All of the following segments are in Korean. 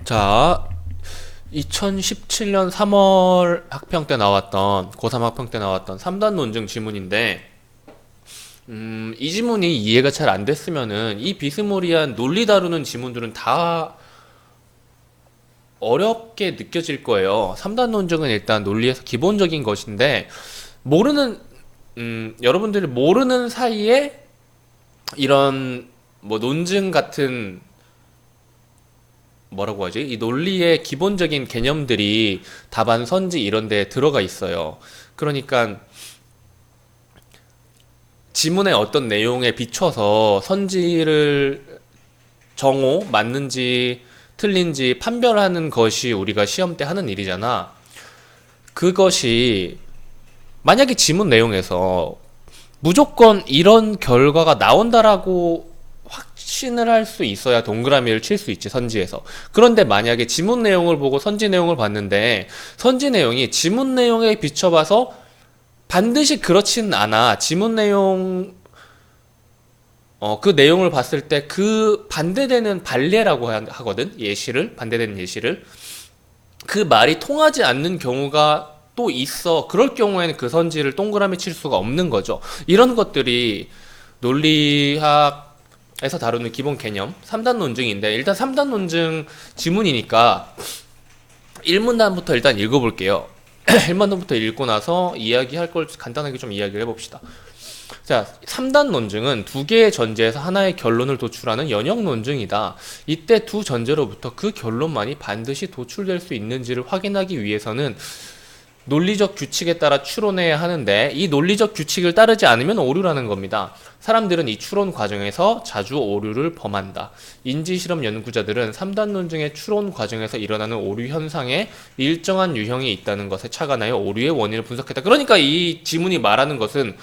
자, 2017년 3월 학평 때 나왔던, 고3 학평 때 나왔던 3단 논증 지문인데, 이 지문이 이해가 잘 안 됐으면은 이 비스무리한 논리 다루는 지문들은 다 어렵게 느껴질 거예요. 3단 논증은 일단 논리에서 기본적인 것인데, 모르는, 여러분들이 모르는 사이에 이런 뭐 논증 같은 뭐라고 하지? 이 논리의 기본적인 개념들이 답안, 선지 이런 데 들어가 있어요. 그러니까 지문의 어떤 내용에 비춰서 선지를 정오, 맞는지 틀린지 판별하는 것이 우리가 시험 때 하는 일이잖아. 그것이 만약에 지문 내용에서 무조건 이런 결과가 나온다라고 확신을 할 수 있어야 동그라미를 칠 수 있지, 선지에서. 그런데 만약에 지문 내용을 보고 선지 내용을 봤는데 선지 내용이 지문 내용에 비춰봐서 반드시 그렇지는 않아. 지문 내용 그 내용을 봤을 때 그 반대되는 반례라고 하거든. 예시를, 반대되는 예시를. 그 말이 통하지 않는 경우가 또 있어. 그럴 경우에는 그 선지를 동그라미 칠 수가 없는 거죠. 이런 것들이 논리학에서 다루는 기본 개념 3단 논증인데, 일단 3단 논증 지문이니까 1문단부터 일단 읽어볼게요. 1문단부터 읽고 나서 이야기할 걸 간단하게 좀 이야기를 해봅시다. 자, 3단 논증은 두 개의 전제에서 하나의 결론을 도출하는 연역 논증이다. 이때 두 전제로부터 그 결론만이 반드시 도출될 수 있는지를 확인하기 위해서는 논리적 규칙에 따라 추론해야 하는데, 이 논리적 규칙을 따르지 않으면 오류라는 겁니다. 사람들은 이 추론 과정에서 자주 오류를 범한다. 인지실험 연구자들은 3단 논증의 추론 과정에서 일어나는 오류 현상에 일정한 유형이 있다는 것에 착안하여 오류의 원인을 분석했다. 그러니까 이 지문이 말하는 것은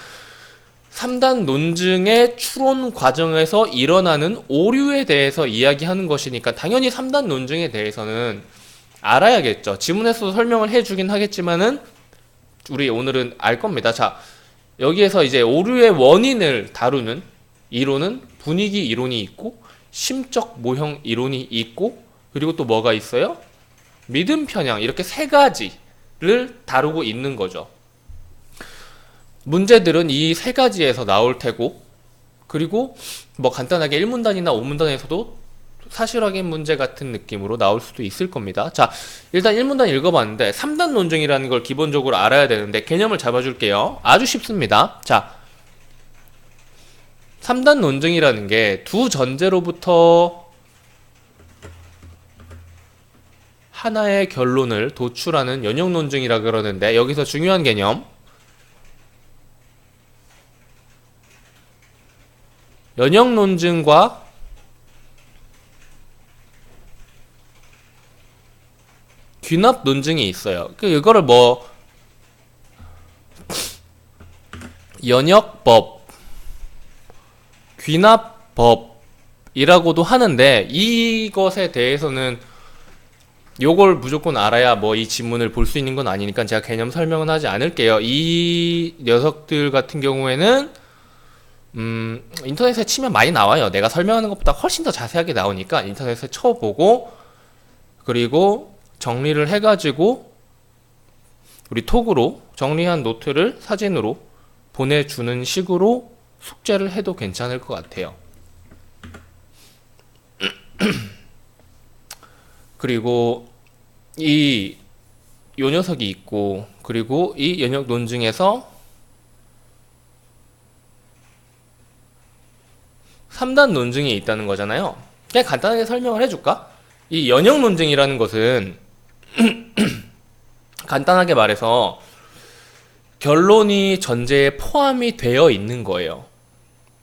3단 논증의 추론 과정에서 일어나는 오류에 대해서 이야기하는 것이니까 당연히 3단 논증에 대해서는 알아야겠죠. 지문에서도 설명을 해주긴 하겠지만은 우리 오늘은 알 겁니다. 자, 여기에서 이제 오류의 원인을 다루는 이론은 분위기 이론이 있고, 심적 모형 이론이 있고, 그리고 또 뭐가 있어요? 믿음 편향, 이렇게 세 가지를 다루고 있는 거죠. 문제들은 이 세 가지에서 나올 테고, 그리고 뭐 간단하게 1문단이나 5문단에서도 사실 확인 문제 같은 느낌으로 나올 수도 있을 겁니다. 자, 일단 1문단 읽어봤는데 3단 논증이라는 걸 기본적으로 알아야 되는데 개념을 잡아줄게요. 아주 쉽습니다. 자, 3단 논증이라는 게 두 전제로부터 하나의 결론을 도출하는 연역 논증이라 그러는데, 여기서 중요한 개념, 연역 논증과 귀납 논증이 있어요. 이거를 뭐 연역법, 귀납법이라고도 하는데, 이것에 대해서는 요걸 무조건 알아야 뭐 이 지문을 볼 수 있는 건 아니니까 제가 개념 설명은 하지 않을게요. 이 녀석들 같은 경우에는 인터넷에 치면 많이 나와요. 내가 설명하는 것보다 훨씬 더 자세하게 나오니까 인터넷에 쳐보고, 그리고 정리를 해가지고 우리 톡으로 정리한 노트를 사진으로 보내주는 식으로 숙제를 해도 괜찮을 것 같아요. 그리고 요 녀석이 있고, 그리고 이 연역 논증에서 3단 논증이 있다는 거잖아요. 그냥 간단하게 설명을 해줄까? 이 연역 논증이라는 것은 간단하게 말해서 결론이 전제에 포함이 되어 있는 거예요.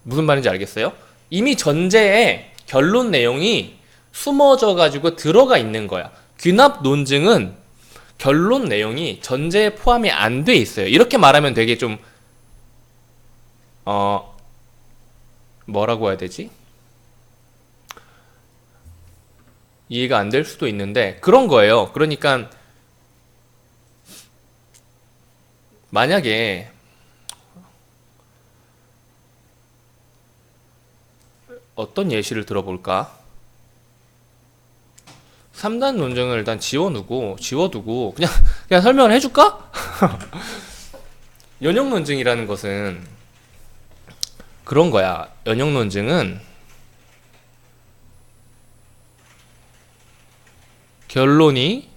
무슨 말인지 알겠어요? 이미 전제에 결론 내용이 숨어져 가지고 들어가 있는 거야. 귀납 논증은 결론 내용이 전제에 포함이 안 돼 있어요. 이렇게 말하면 되게 좀 뭐라고 해야 되지? 이해가 안 될 수도 있는데 그런 거예요. 그러니까 만약에 어떤 예시를 들어볼까? 3단 논증을 일단 지워두고 그냥 설명을 해줄까? 연역 논증이라는 것은 그런 거야. 연역 논증은 결론이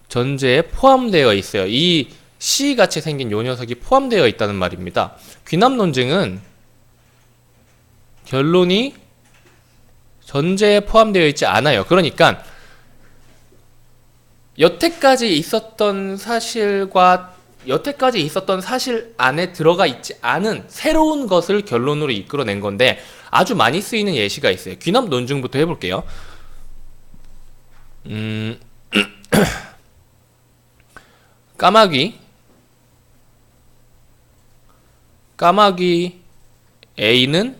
전제에 포함되어 있어요. 이 C같이 생긴 요 녀석이 포함되어 있다는 말입니다. 귀납 논증은 결론이 전제에 포함되어 있지 않아요. 그러니까 여태까지 있었던 사실 안에 들어가 있지 않은 새로운 것을 결론으로 이끌어낸 건데 아주 많이 쓰이는 예시가 있어요. 귀납 논증부터 해볼게요. 까마귀 A는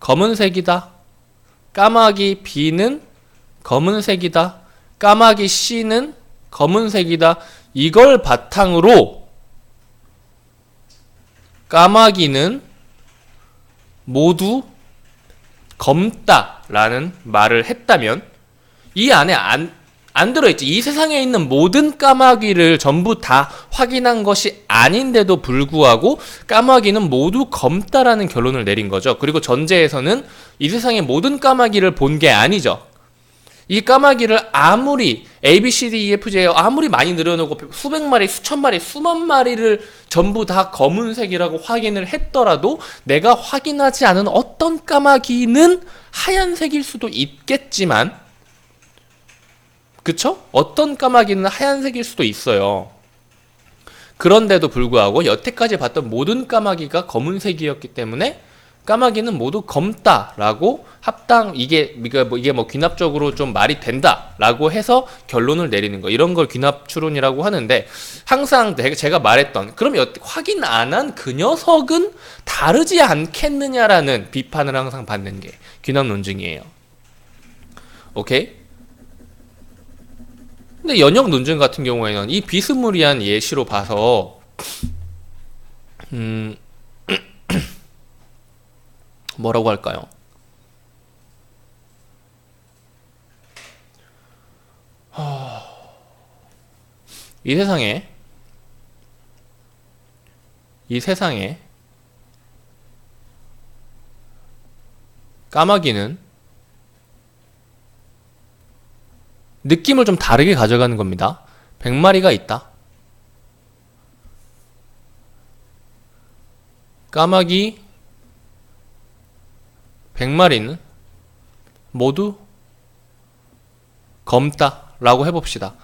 검은색이다. 까마귀 B는 검은색이다. 까마귀 C는 검은색이다. 이걸 바탕으로 까마귀는 모두 검다라는 말을 했다면 이 안에 안 들어있지. 이 세상에 있는 모든 까마귀를 전부 다 확인한 것이 아닌데도 불구하고 까마귀는 모두 검다라는 결론을 내린 거죠. 그리고 전제에서는 이 세상의 모든 까마귀를 본 게 아니죠. 이 까마귀를 아무리 A, B, C, D, E, F, G 아무리 많이 늘어놓고 수백 마리, 수천 마리, 수만 마리를 전부 다 검은색이라고 확인을 했더라도 내가 확인하지 않은 어떤 까마귀는 하얀색일 수도 있겠지만 그쵸? 어떤 까마귀는 하얀색일 수도 있어요. 그런데도 불구하고 여태까지 봤던 모든 까마귀가 검은색이었기 때문에 까마귀는 모두 검다라고 이게 귀납적으로 좀 말이 된다라고 해서 결론을 내리는 거. 이런 걸 귀납 추론이라고 하는데 항상 제가 말했던 그럼 확인 안 한 그 녀석은 다르지 않겠느냐라는 비판을 항상 받는 게 귀납 논증이에요. 오케이? 근데 연역 논증 같은 경우에는 이 비스무리한 예시로 봐서 뭐라고 할까요? 이 세상에 까마귀는 느낌을 좀 다르게 가져가는 겁니다. 100마리가 있다. 까마귀 100마리는 모두 검다라고 해봅시다.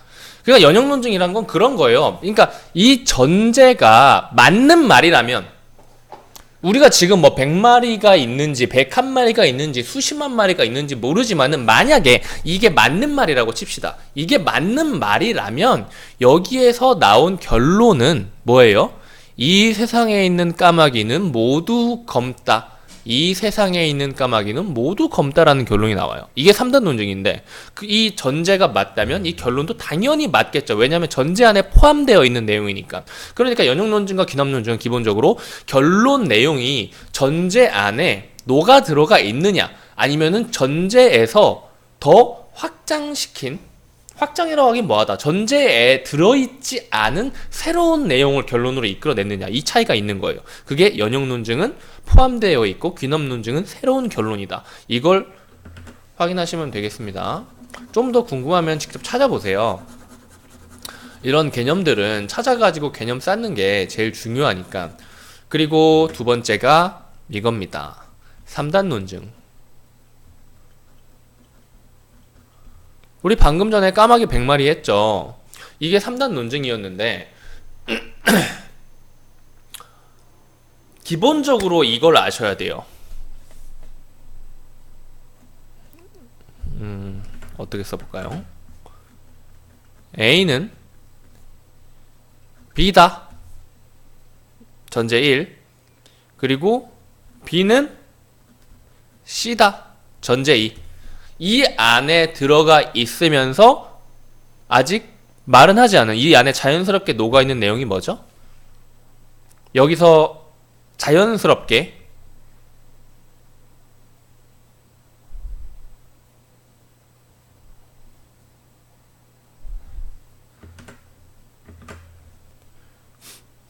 그러니까 연역논증이란 건 그런 거예요. 그러니까 이 전제가 맞는 말이라면 우리가 지금 뭐 100마리가 있는지 101마리가 있는지 수십만 마리가 있는지 모르지만은 만약에 이게 맞는 말이라고 칩시다. 이게 맞는 말이라면 여기에서 나온 결론은 뭐예요? 이 세상에 있는 까마귀는 모두 검다. 이 세상에 있는 까마귀는 모두 검다라는 결론이 나와요. 이게 3단 논증인데 이 전제가 맞다면 이 결론도 당연히 맞겠죠. 왜냐하면 전제 안에 포함되어 있는 내용이니까. 그러니까 연역 논증과 귀납 논증은 기본적으로 결론 내용이 전제 안에 녹아 들어가 있느냐 아니면은 전제에서 더 확장이라고 하긴 뭐하다. 전제에 들어있지 않은 새로운 내용을 결론으로 이끌어냈느냐 이 차이가 있는 거예요. 그게 연역 논증은 포함되어 있고 귀납 논증은 새로운 결론이다. 이걸 확인하시면 되겠습니다. 좀 더 궁금하면 직접 찾아보세요. 이런 개념들은 찾아가지고 개념 쌓는 게 제일 중요하니까. 그리고 두 번째가 이겁니다. 3단 논증. 우리 방금 전에 까마귀 100마리 했죠. 이게 3단 논증이었는데 기본적으로 이걸 아셔야 돼요. 어떻게 써볼까요? A는 B다. 전제 1. 그리고 B는 C다. 전제 2. 이 안에 들어가 있으면서 아직 말은 하지 않은 이 안에 자연스럽게 녹아있는 내용이 뭐죠? 여기서 자연스럽게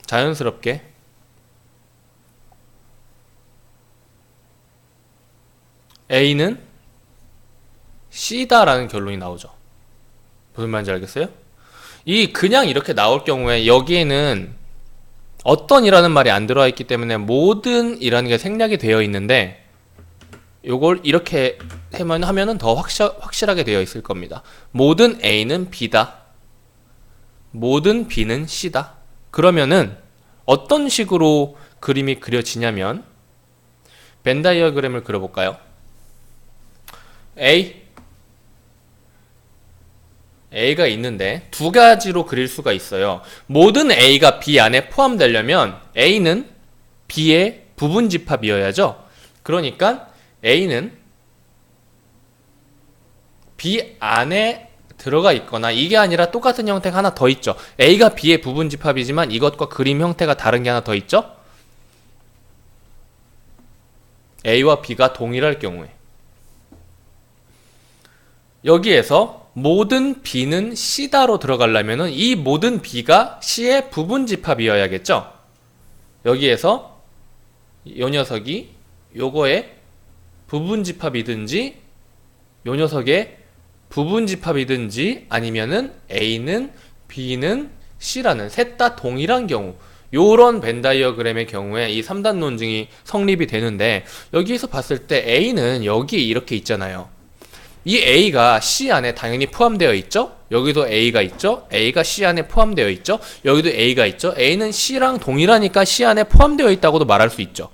자연스럽게 A는 C다라는 결론이 나오죠. 무슨 말인지 알겠어요? 이 그냥 이렇게 나올 경우에 여기에는 어떤이라는 말이 안 들어와 있기 때문에 모든이라는 게 생략이 되어 있는데 요걸 이렇게 하면은 더 확실하게 되어 있을 겁니다. 모든 A는 B다. 모든 B는 C다. 그러면은 어떤 식으로 그림이 그려지냐면 벤 다이어그램을 그려볼까요? A가 있는데 두 가지로 그릴 수가 있어요. 모든 A가 B 안에 포함되려면 A는 B의 부분 집합이어야죠. 그러니까 A는 B 안에 들어가 있거나 이게 아니라 똑같은 형태가 하나 더 있죠. A가 B의 부분 집합이지만 이것과 그림 형태가 다른 게 하나 더 있죠. A와 B가 동일할 경우에 여기에서 모든 B는 C다로 들어가려면 이 모든 B가 C의 부분 집합이어야겠죠. 여기에서 이 녀석이 요거의 부분 집합이든지 요 녀석의 부분 집합이든지 아니면은 A는 B는 C라는 셋 다 동일한 경우 요런 벤 다이어그램의 경우에 이 3단 논증이 성립이 되는데 여기에서 봤을 때 A는 여기 이렇게 있잖아요. 이 A가 C 안에 당연히 포함되어 있죠? 여기도 A가 있죠? A가 C 안에 포함되어 있죠? 여기도 A가 있죠? A는 C랑 동일하니까 C 안에 포함되어 있다고도 말할 수 있죠.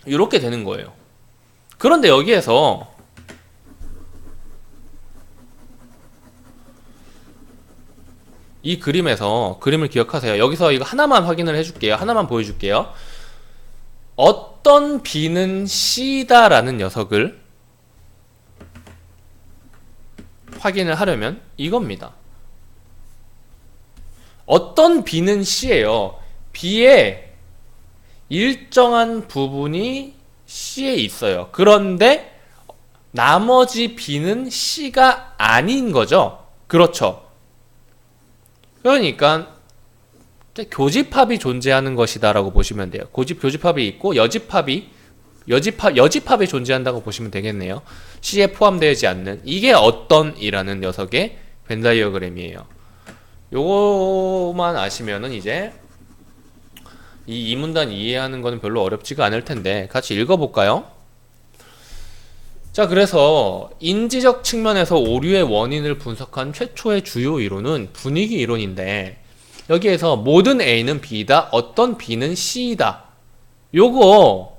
이렇게 되는 거예요. 그런데 여기에서 이 그림에서 그림을 기억하세요. 여기서 이거 하나만 확인을 해줄게요. 하나만 보여줄게요. 어떤 B는 C다라는 녀석을 확인을 하려면 이겁니다. 어떤 B는 C예요. B의 일정한 부분이 C에 있어요. 그런데 나머지 B는 C가 아닌 거죠. 그렇죠. 그러니까 교집합이 존재하는 것이다라고 보시면 돼요. 교집합이 있고 여집합이 존재한다고 보시면 되겠네요. C에 포함되지 않는 이게 어떤이라는 녀석의 벤 다이어그램이에요. 요거만 아시면은 이제 이 문단 이해하는 거는 별로 어렵지가 않을 텐데 같이 읽어볼까요? 자, 그래서 인지적 측면에서 오류의 원인을 분석한 최초의 주요 이론은 분위기 이론인데 여기에서 모든 A는 B다, 어떤 B는 C다. 요거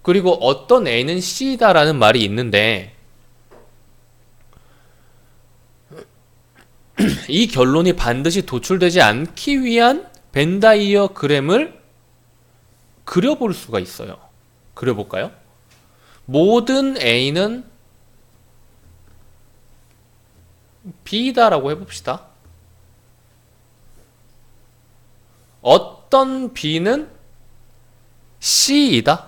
그리고 어떤 A는 C다라는 말이 있는데 이 결론이 반드시 도출되지 않기 위한 벤 다이어그램을 그려볼 수가 있어요. 그려볼까요? 모든 A는 B다라고 해봅시다. 어떤 B는 C이다.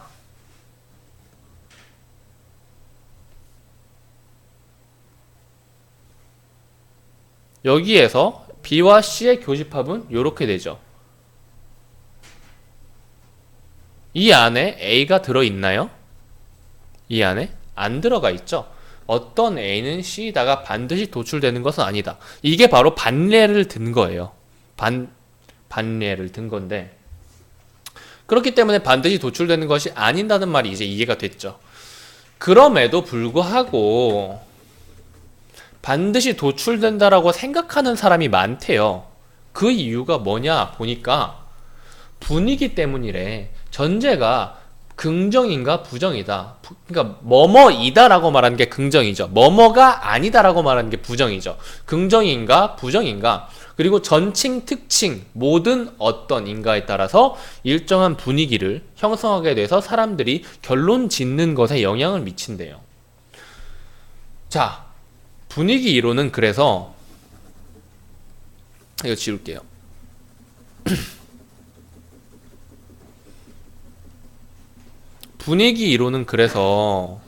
여기에서 B와 C의 교집합은 이렇게 되죠. 이 안에 A가 들어있나요? 이 안에 안 들어가 있죠. 어떤 A는 C다가 반드시 도출되는 것은 아니다. 이게 바로 반례를 든 거예요. 반례를 든 건데 그렇기 때문에 반드시 도출되는 것이 아닌다는 말이 이제 이해가 됐죠. 그럼에도 불구하고 반드시 도출된다라고 생각하는 사람이 많대요. 그 이유가 뭐냐 보니까 분위기 때문이래. 전제가 긍정인가 부정이다. 그러니까 뭐뭐이다라고 말하는 게 긍정이죠. 뭐뭐가 아니다라고 말하는 게 부정이죠. 긍정인가 부정인가. 그리고 전칭, 특칭, 모든 어떤인가에 따라서 일정한 분위기를 형성하게 돼서 사람들이 결론 짓는 것에 영향을 미친대요. 자, 분위기 이론은 그래서 이거 지울게요. 분위기 이론은 그래서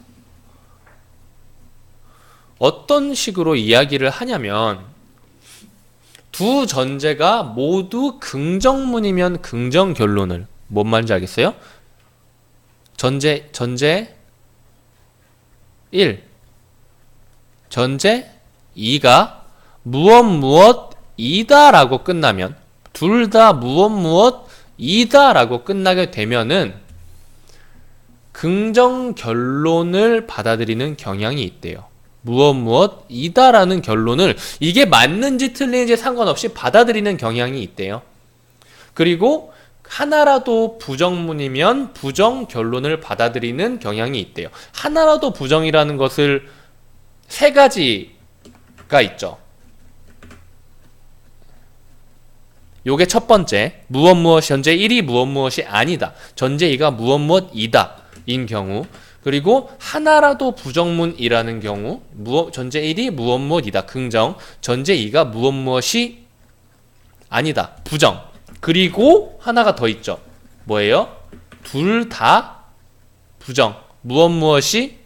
어떤 식으로 이야기를 하냐면 두 전제가 모두 긍정문이면 긍정 결론을, 뭔 말인지 알겠어요? 전제 1, 전제 2가 무엇이다 라고 끝나면, 둘 다 무엇이다 라고 끝나게 되면은 긍정 결론을 받아들이는 경향이 있대요. 무엇이다 라는 결론을, 이게 맞는지 틀리는지 상관없이 받아들이는 경향이 있대요. 그리고 하나라도 부정문이면 부정 결론을 받아들이는 경향이 있대요. 하나라도 부정이라는 것을 세 가지가 있죠. 요게 첫 번째, 무엇이, 전제 1이 무엇이 아니다, 전제 2가 무엇이다 인 경우, 그리고 하나라도 부정문이라는 경우, 전제 1이 무엇이다 긍정, 전제 2가 무엇이 아니다 부정, 그리고 하나가 더 있죠. 뭐예요? 둘 다 부정, 무엇이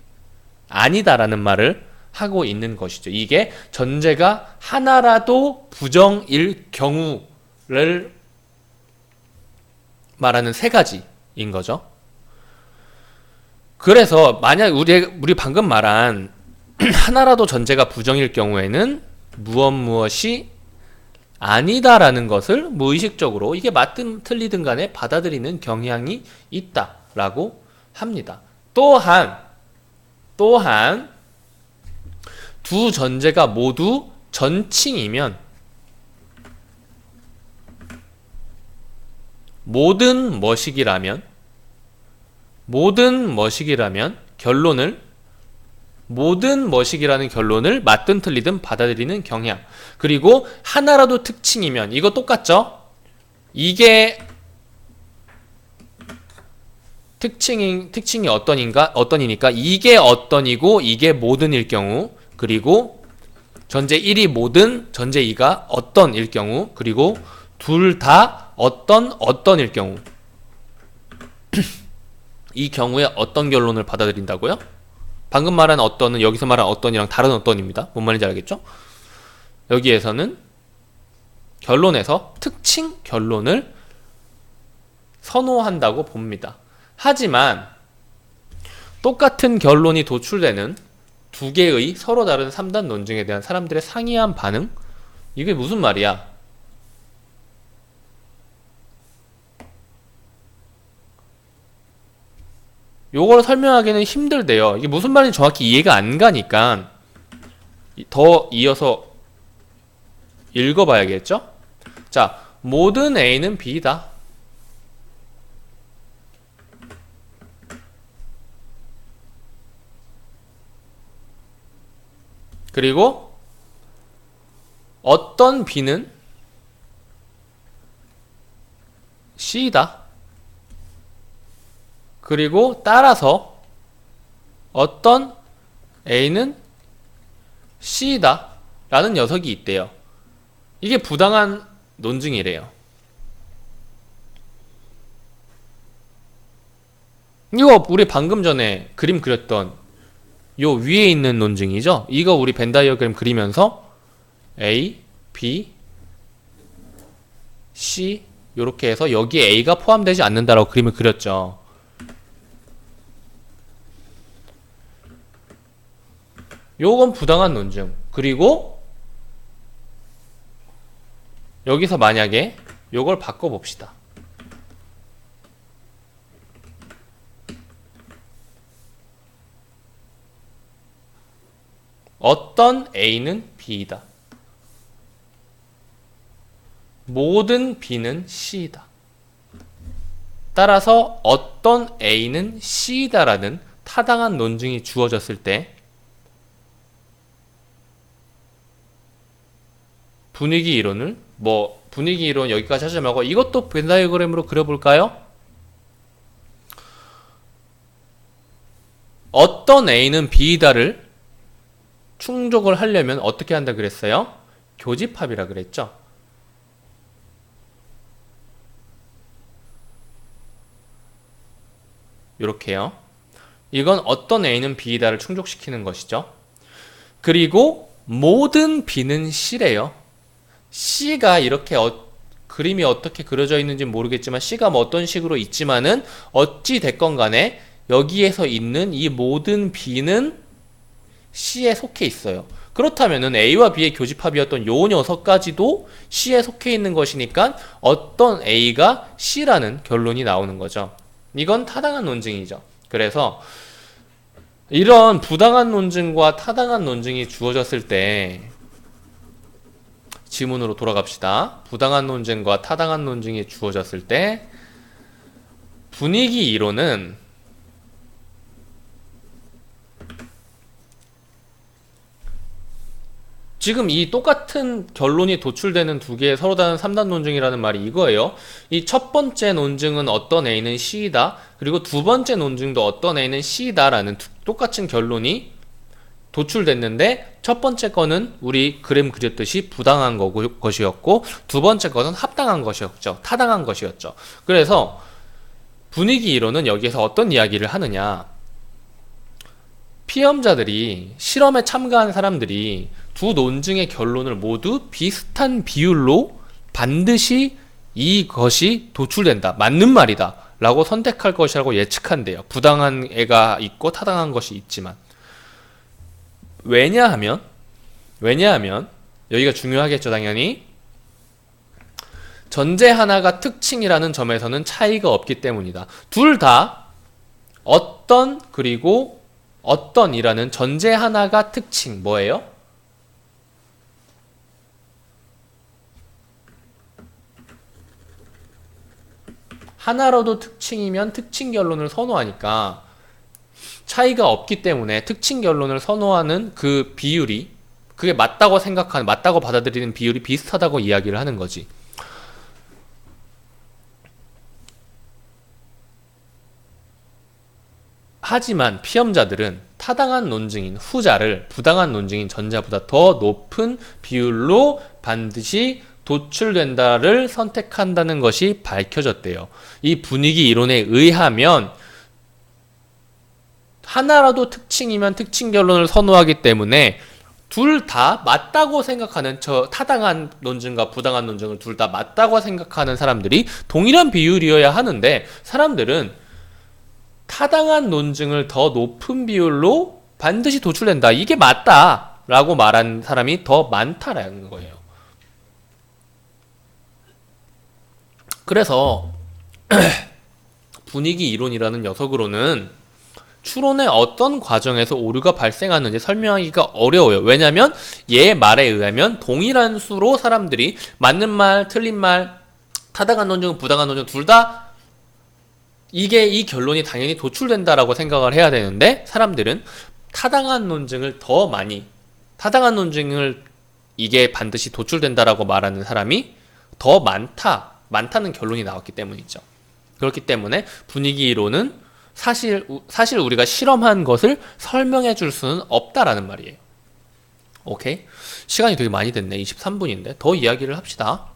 아니다라는 말을 하고 있는 것이죠. 이게 전제가 하나라도 부정일 경우를 말하는 세 가지인 거죠. 그래서 만약 우리 방금 말한 하나라도 전제가 부정일 경우에는 무엇이 아니다라는 것을 무의식적으로, 이게 맞든 틀리든 간에 받아들이는 경향이 있다라고 합니다. 또한 두 전제가 모두 전칭이면, 모든 머시기라면 결론을, 모든 머시기라는 결론을 맞든 틀리든 받아들이는 경향, 그리고 하나라도 특칭이면, 이거 똑같죠? 이게 특칭이 어떤이니까 이게 어떤이고 이게 모든일 경우, 그리고 전제 1이 모든, 전제 2가 어떤일 경우, 그리고 둘 다 어떤일 경우 이 경우에 어떤 결론을 받아들인다고요? 방금 말한 어떤은 여기서 말한 어떤이랑 다른 어떤입니다. 뭔 말인지 알겠죠? 여기에서는 결론에서 특칭 결론을 선호한다고 봅니다. 하지만 똑같은 결론이 도출되는 두 개의 서로 다른 3단 논증에 대한 사람들의 상이한 반응? 이게 무슨 말이야? 요걸 설명하기는 힘들대요. 이게 무슨 말인지 정확히 이해가 안 가니까 더 이어서 읽어봐야겠죠? 자, 모든 A는 B다. 그리고 어떤 B는 C다. 그리고 따라서 어떤 A는 C다 라는 녀석이 있대요. 이게 부당한 논증이래요. 이거 우리 방금 전에 그림 그렸던 요 위에 있는 논증이죠. 이거 우리 벤 다이어그램 그리면서 A, B, C 요렇게 해서 여기에 A가 포함되지 않는다라고 그림을 그렸죠. 요건 부당한 논증. 그리고 여기서 만약에 요걸 바꿔봅시다. 어떤 A는 B이다. 모든 B는 C이다. 따라서 어떤 A는 C이다라는 타당한 논증이 주어졌을 때 분위기 이론을, 분위기 이론 여기까지 하지 말고 이것도 벤 다이어그램으로 그려볼까요? 어떤 A는 B이다를 충족을 하려면 어떻게 한다 그랬어요? 교집합이라 그랬죠. 이렇게요. 이건 어떤 A는 B이다를 충족시키는 것이죠. 그리고 모든 B는 C래요. C가 이렇게 그림이 어떻게 그려져 있는지 모르겠지만 C가 뭐 어떤 식으로 있지만은 어찌 됐건 간에 여기에서 있는 이 모든 B는 C에 속해 있어요. 그렇다면은 A와 B의 교집합이었던 요 녀석까지도 C에 속해 있는 것이니까 어떤 A가 C라는 결론이 나오는 거죠. 이건 타당한 논증이죠. 그래서 이런 부당한 논증과 타당한 논증이 주어졌을 때 지문으로 돌아갑시다. 부당한 논증과 타당한 논증이 주어졌을 때 분위기 이론은 지금 이 똑같은 결론이 도출되는 두 개의 서로 다른 3단 논증이라는 말이 이거예요. 이 첫 번째 논증은 어떤 A는 C이다. 그리고 두 번째 논증도 어떤 A는 C이다 라는 똑같은 결론이 도출됐는데 첫 번째 거는 우리 그림 그렸듯이 부당한 것이었고 두 번째 거는 합당한 것이었죠. 타당한 것이었죠. 그래서 분위기 이론은 여기에서 어떤 이야기를 하느냐. 피험자들이 실험에 참가한 사람들이 두 논증의 결론을 모두 비슷한 비율로 반드시 이것이 도출된다. 맞는 말이다. 라고 선택할 것이라고 예측한대요. 부당한 애가 있고 타당한 것이 있지만. 왜냐하면 여기가 중요하겠죠, 당연히. 전제 하나가 특징이라는 점에서는 차이가 없기 때문이다. 둘 다 어떤 그리고 어떤이라는 전제 하나가 특징 뭐예요? 하나로도 특징이면 특징 결론을 선호하니까 차이가 없기 때문에 특징 결론을 선호하는 그 비율이 그게 맞다고 생각하는 맞다고 받아들이는 비율이 비슷하다고 이야기를 하는 거지. 하지만 피험자들은 타당한 논증인 후자를 부당한 논증인 전자보다 더 높은 비율로 반드시 도출된다를 선택한다는 것이 밝혀졌대요. 이 분위기 이론에 의하면 하나라도 특징이면 특징 결론을 선호하기 때문에 둘 다 맞다고 생각하는 타당한 논증과 부당한 논증을 둘 다 맞다고 생각하는 사람들이 동일한 비율이어야 하는데 사람들은 타당한 논증을 더 높은 비율로 반드시 도출된다. 이게 맞다라고 말한 사람이 더 많다라는 거예요. 그래서 분위기 이론이라는 녀석으로는 추론의 어떤 과정에서 오류가 발생하는지 설명하기가 어려워요. 왜냐하면 얘 말에 의하면 동일한 수로 사람들이 맞는 말, 틀린 말, 타당한 논증, 부당한 논증 둘 다 이게 이 결론이 당연히 도출된다라고 생각을 해야 되는데 사람들은 타당한 논증을 더 많이 타당한 논증을 이게 반드시 도출된다라고 말하는 사람이 더 많다는 결론이 나왔기 때문이죠. 그렇기 때문에 분위기 이론은 사실 우리가 실험한 것을 설명해 줄 수는 없다라는 말이에요. 오케이? 시간이 되게 많이 됐네. 23분인데 더 이야기를 합시다.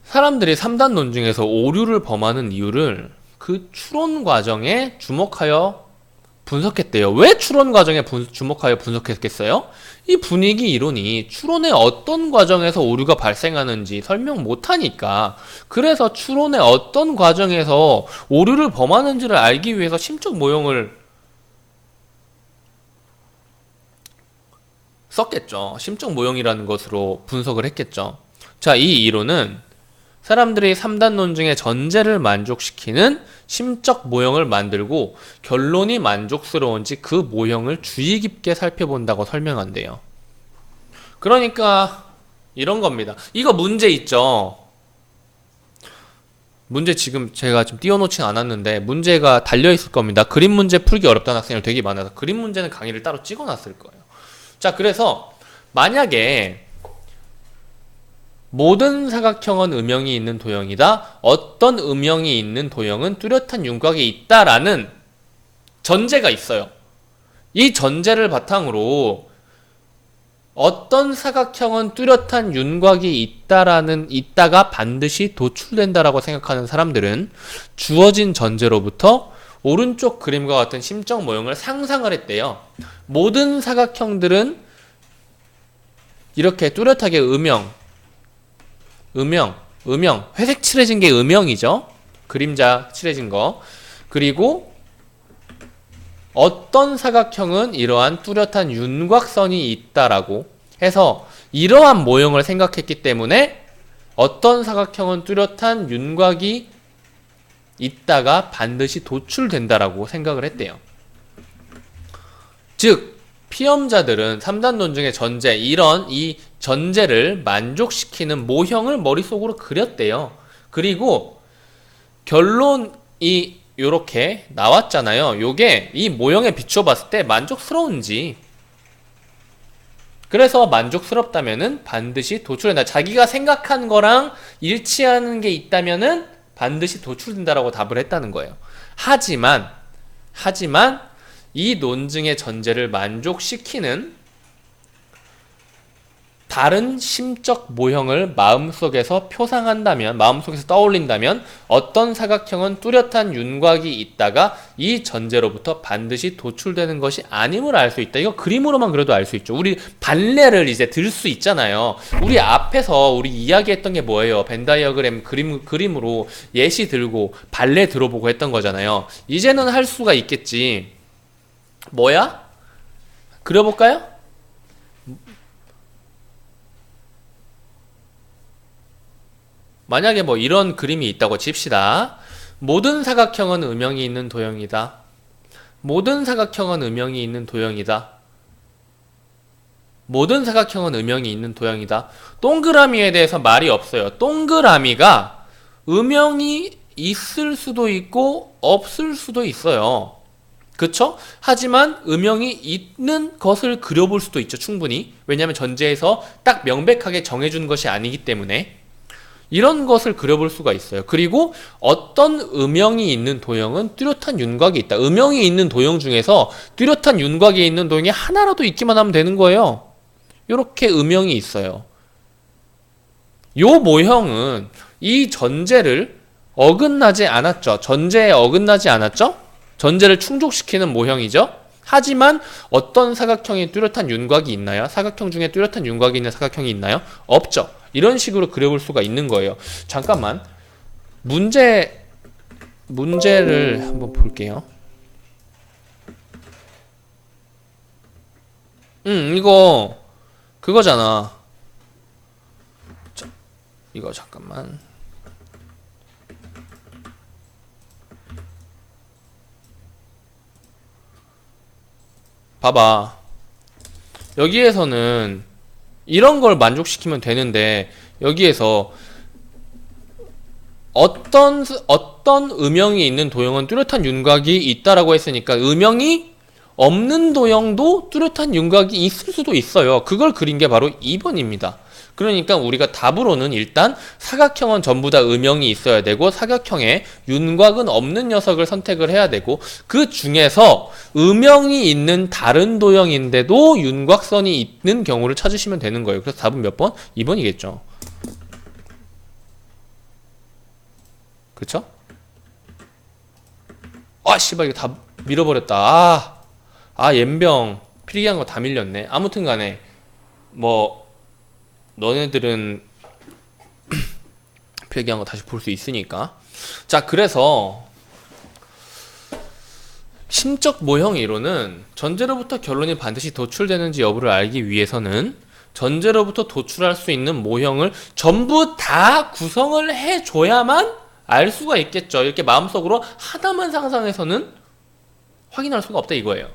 사람들이 3단 논증에서 오류를 범하는 이유를 그 추론 과정에 주목하여 분석했대요. 왜 추론 과정에 주목하여 분석했겠어요? 이 분위기 이론이 추론의 어떤 과정에서 오류가 발생하는지 설명 못하니까 그래서 추론의 어떤 과정에서 오류를 범하는지를 알기 위해서 심적 모형을 썼겠죠. 심적 모형이라는 것으로 분석을 했겠죠. 자, 이 이론은 사람들이 3단 논증의 전제를 만족시키는 심적 모형을 만들고 결론이 만족스러운지 그 모형을 주의 깊게 살펴본다고 설명한대요. 그러니까 이런 겁니다. 이거 문제 있죠. 문제 지금 제가 좀 띄워놓진 않았는데 문제가 달려있을 겁니다. 그림 문제 풀기 어렵다는 학생이 되게 많아서 그림 문제는 강의를 따로 찍어놨을 거예요. 자, 그래서 만약에 모든 사각형은 음영이 있는 도형이다. 어떤 음영이 있는 도형은 뚜렷한 윤곽이 있다라는 전제가 있어요. 이 전제를 바탕으로 어떤 사각형은 뚜렷한 윤곽이 있다가 반드시 도출된다라고 생각하는 사람들은 주어진 전제로부터 오른쪽 그림과 같은 심적 모형을 상상을 했대요. 모든 사각형들은 이렇게 뚜렷하게 음영, 회색 칠해진 게 음영이죠. 그림자 칠해진 거. 그리고 어떤 사각형은 이러한 뚜렷한 윤곽선이 있다라고 해서 이러한 모형을 생각했기 때문에 어떤 사각형은 뚜렷한 윤곽이 있다가 반드시 도출된다라고 생각을 했대요. 즉 피험자들은 3단 논증의 전제, 이 전제를 만족시키는 모형을 머릿속으로 그렸대요. 그리고 결론이 요렇게 나왔잖아요. 요게 이 모형에 비춰봤을 때 만족스러운지. 그래서 만족스럽다면은 반드시 도출된다. 자기가 생각한 거랑 일치하는 게 있다면은 반드시 도출된다라고 답을 했다는 거예요. 하지만 이 논증의 전제를 만족시키는 다른 심적 모형을 마음속에서 표상한다면, 마음속에서 떠올린다면 어떤 사각형은 뚜렷한 윤곽이 있다가 이 전제로부터 반드시 도출되는 것이 아님을 알 수 있다. 이거 그림으로만 그래도 알 수 있죠. 우리 발레를 이제 들 수 있잖아요. 우리 앞에서 우리 이야기했던 게 뭐예요? 벤 다이어그램 그림으로 예시 들고 발레 들어보고 했던 거잖아요. 이제는 할 수가 있겠지. 뭐야? 그려볼까요? 만약에 뭐 이런 그림이 있다고 칩시다. 모든 사각형은 음영이 있는 도형이다. 모든 사각형은 음영이 있는 도형이다. 모든 사각형은 음영이 있는 도형이다. 동그라미에 대해서 말이 없어요. 동그라미가 음영이 있을 수도 있고 없을 수도 있어요. 그쵸? 하지만 음영이 있는 것을 그려볼 수도 있죠. 충분히. 왜냐하면 전제에서 딱 명백하게 정해준 것이 아니기 때문에 이런 것을 그려볼 수가 있어요. 그리고 어떤 음영이 있는 도형은 뚜렷한 윤곽이 있다. 음영이 있는 도형 중에서 뚜렷한 윤곽이 있는 도형이 하나라도 있기만 하면 되는 거예요. 이렇게 음영이 있어요. 요 모형은 이 전제를 어긋나지 않았죠. 전제에 어긋나지 않았죠? 전제를 충족시키는 모형이죠. 하지만 어떤 사각형에 뚜렷한 윤곽이 있나요? 사각형 중에 뚜렷한 윤곽이 있는 사각형이 있나요? 없죠. 이런 식으로 그려볼 수가 있는 거예요. 잠깐만. 문제를 한번 볼게요. 이거 그거잖아. 자, 이거 잠깐만. 봐봐. 여기에서는 이런 걸 만족시키면 되는데 여기에서 어떤 음영이 있는 도형은 뚜렷한 윤곽이 있다라고 했으니까 음영이 없는 도형도 뚜렷한 윤곽이 있을 수도 있어요. 그걸 그린 게 바로 2번입니다. 그러니까 우리가 답으로는 일단 사각형은 전부 다 음영이 있어야 되고 사각형에 윤곽은 없는 녀석을 선택을 해야 되고 그 중에서 음영이 있는 다른 도형인데도 윤곽선이 있는 경우를 찾으시면 되는 거예요. 그래서 답은 몇 번? 2번이겠죠. 그쵸? 아 씨발 이거 다 밀어버렸다. 옌병 필기한 거 다 밀렸네. 아무튼 간에 뭐 너네들은 필기한 거 다시 볼 수 있으니까. 자, 그래서 심적 모형 이론은 전제로부터 결론이 반드시 도출되는지 여부를 알기 위해서는 전제로부터 도출할 수 있는 모형을 전부 다 구성을 해줘야만 알 수가 있겠죠. 이렇게 마음속으로 하나만 상상해서는 확인할 수가 없다 이거예요.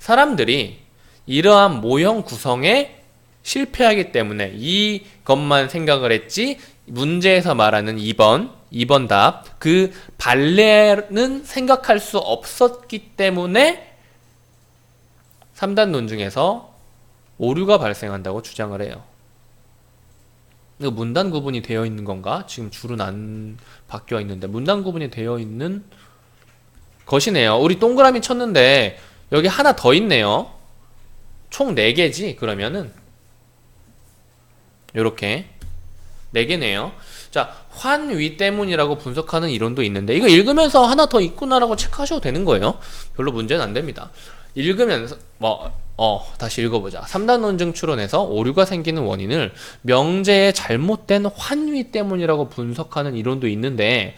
사람들이 이러한 모형 구성에 실패하기 때문에 이것만 생각을 했지 문제에서 말하는 2번 답 그 발레는 생각할 수 없었기 때문에 3단 논증에서 오류가 발생한다고 주장을 해요. 이거 문단 구분이 되어 있는 건가? 지금 줄은 안 바뀌어 있는데 문단 구분이 되어 있는 것이네요. 우리 동그라미 쳤는데 여기 하나 더 있네요. 총 4개지 그러면은 요렇게 4개네요. 자, 환위 때문이라고 분석하는 이론도 있는데 이거 읽으면서 하나 더 있구나라고 체크하셔도 되는 거예요. 별로 문제는 안 됩니다. 읽으면서 다시 읽어보자. 3단 논증 추론에서 오류가 생기는 원인을 명제의 잘못된 환위 때문이라고 분석하는 이론도 있는데,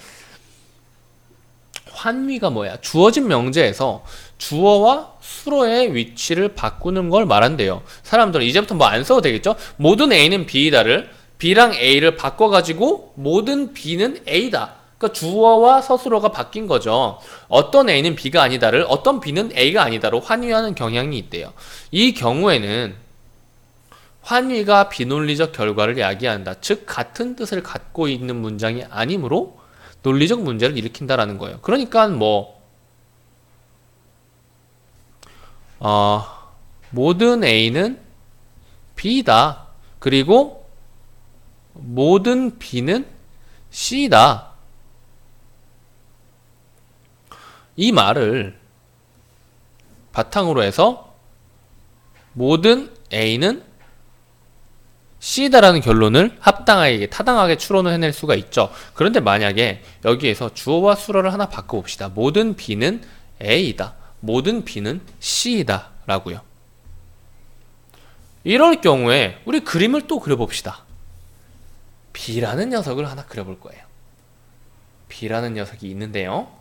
환위가 뭐야? 주어진 명제에서 주어와 수어의 위치를 바꾸는 걸 말한대요. 사람들은 이제부터 뭐 안 써도 되겠죠? 모든 A는 B이다를 B랑 A를 바꿔가지고 모든 B는 A다. 그러니까 주어와 서술어가 바뀐 거죠. 어떤 A는 B가 아니다를 어떤 B는 A가 아니다로 환위하는 경향이 있대요. 이 경우에는 환위가 비논리적 결과를 야기한다. 즉 같은 뜻을 갖고 있는 문장이 아니므로 논리적 문제를 일으킨다라는 거예요. 그러니까 모든 A는 B다. 그리고 모든 B는 C다. 이 말을 바탕으로 해서 모든 A는 C다라는 결론을 합당하게, 타당하게 추론을 해낼 수가 있죠. 그런데 만약에 여기에서 주어와 수어를 하나 바꿔봅시다. 모든 B는 A이다. 모든 B는 C이다. 라고요. 이럴 경우에 우리 그림을 또 그려봅시다. B라는 녀석을 하나 그려볼 거예요. B라는 녀석이 있는데요.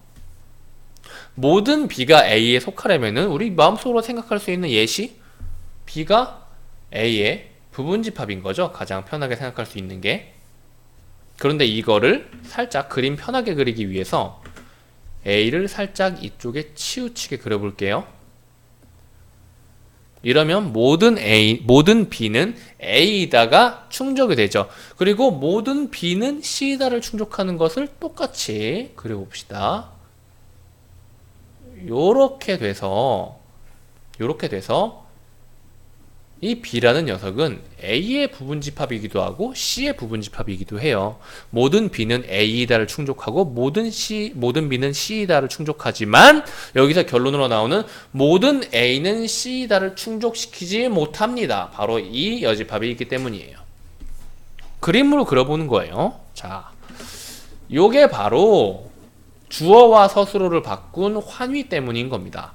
모든 B가 A에 속하려면은 우리 마음속으로 생각할 수 있는 예시, B가 A의 부분집합인 거죠. 가장 편하게 생각할 수 있는 게. 그런데 이거를 살짝 그림 편하게 그리기 위해서 A를 살짝 이쪽에 치우치게 그려볼게요. 이러면 모든 B는 A에다가 충족이 되죠. 그리고 모든 B는 C다를 충족하는 것을 똑같이 그려봅시다. 요렇게 돼서 이 B라는 녀석은 A의 부분집합이기도 하고 C의 부분집합이기도 해요. 모든 B는 A이다를 충족하고 모든 B는 C이다를 충족하지만 여기서 결론으로 나오는 모든 A는 C이다를 충족시키지 못합니다. 바로 이 여집합이 있기 때문이에요. 그림으로 그려보는 거예요. 자, 요게 바로 주어와 서술어를 바꾼 환위 때문인 겁니다.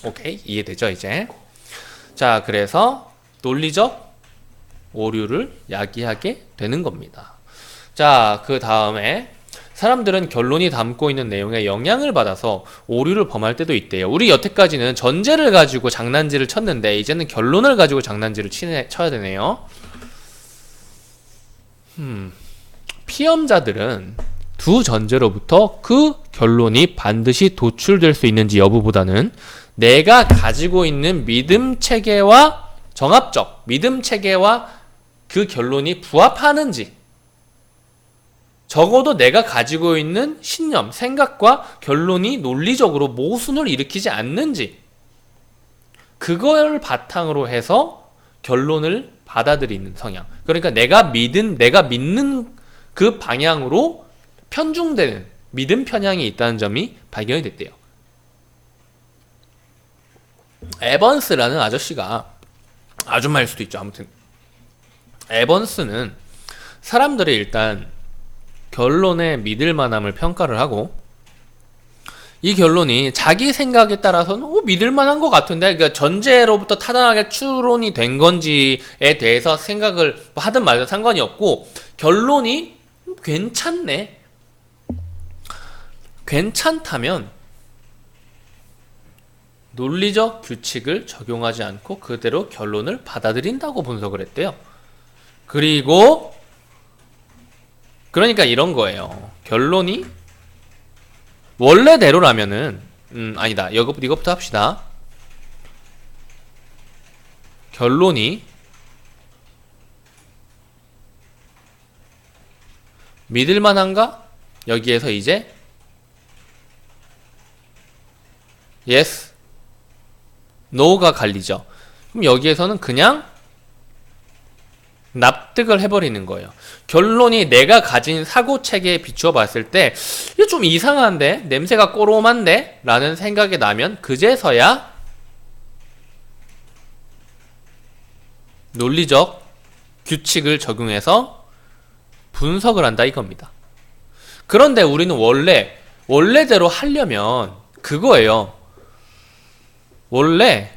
오케이? 이해되죠, 이제? 자, 그래서 논리적 오류를 야기하게 되는 겁니다. 자, 그 다음에 사람들은 결론이 담고 있는 내용에 영향을 받아서 오류를 범할 때도 있대요. 우리 여태까지는 전제를 가지고 장난질을 쳤는데 이제는 결론을 가지고 장난질을 쳐야 되네요. 피험자들은 두 전제로부터 그 결론이 반드시 도출될 수 있는지 여부보다는 내가 가지고 있는 믿음 체계와 정합적 믿음 체계와 그 결론이 부합하는지, 적어도 내가 가지고 있는 신념, 생각과 결론이 논리적으로 모순을 일으키지 않는지, 그걸 바탕으로 해서 결론을 받아들이는 성향. 그러니까 내가 믿는 그 방향으로 편중되는 믿음 편향이 있다는 점이 발견이 됐대요. 에번스라는 아저씨가, 아줌마일 수도 있죠. 아무튼 에번스는 사람들이 일단 결론의 믿을 만함을 평가를 하고, 이 결론이 자기 생각에 따라서는 믿을 만한 것 같은데, 그러니까 전제로부터 타당하게 추론이 된 건지에 대해서 생각을 하든 말든 상관이 없고, 결론이 괜찮다면 논리적 규칙을 적용하지 않고 그대로 결론을 받아들인다고 분석을 했대요. 그러니까 이런 거예요. 결론이 원래대로라면은 아니다. 이거부터 합시다. 결론이 믿을 만한가? 여기에서 이제 yes, no가 갈리죠. 그럼 여기에서는 그냥 납득을 해버리는 거예요. 결론이 내가 가진 사고체계에 비추어 봤을 때 이거 좀 이상한데? 냄새가 꼬롬한데? 라는 생각이 나면 그제서야 논리적 규칙을 적용해서 분석을 한다 이겁니다. 그런데 우리는 원래대로 하려면 그거예요. 원래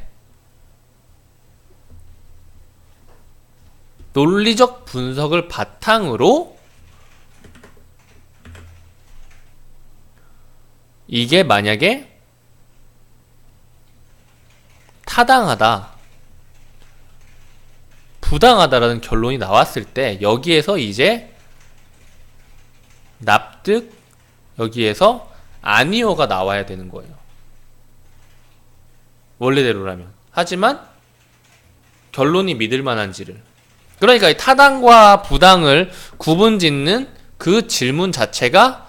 논리적 분석을 바탕으로 이게 만약에 타당하다, 부당하다라는 결론이 나왔을 때 여기에서 이제 납득, 여기에서 아니오가 나와야 되는 거예요. 원래대로라면. 하지만 결론이 믿을 만한지를, 그러니까 이 타당과 부당을 구분짓는 그 질문 자체가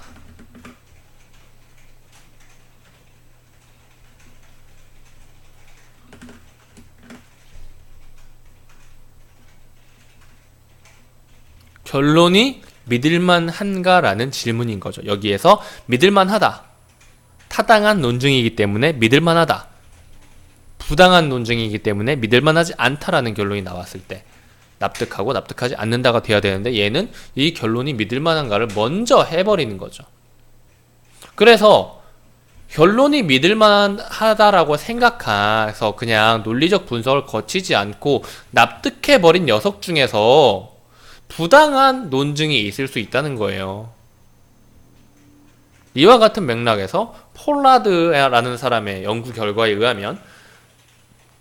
결론이 믿을만한가라는 질문인 거죠. 여기에서 믿을만하다, 타당한 논증이기 때문에 믿을만하다, 부당한 논증이기 때문에 믿을만하지 않다라는 결론이 나왔을 때 납득하고 납득하지 않는다가 돼야 되는데, 얘는 이 결론이 믿을만한가를 먼저 해버리는 거죠. 그래서 결론이 믿을만하다라고 생각해서 그냥 논리적 분석을 거치지 않고 납득해버린 녀석 중에서 부당한 논증이 있을 수 있다는 거예요. 이와 같은 맥락에서 폴라드라는 사람의 연구 결과에 의하면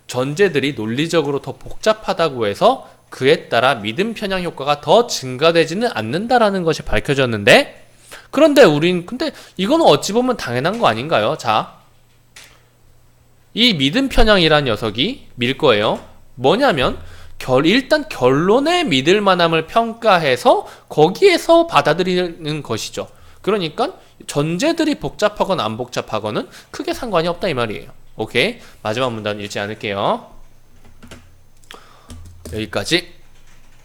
전제들이 논리적으로 더 복잡하다고 해서 그에 따라 믿음 편향 효과가 더 증가되지는 않는다라는 것이 밝혀졌는데, 그런데 근데 이거는 어찌 보면 당연한 거 아닌가요? 자, 이 믿음 편향이란 녀석이 밀 거예요. 뭐냐면 일단 결론의 믿을 만함을 평가해서 거기에서 받아들이는 것이죠. 그러니까 전제들이 복잡하건 안 복잡하건은 크게 상관이 없다 이 말이에요. 오케이? 마지막 문단 읽지 않을게요. 여기까지.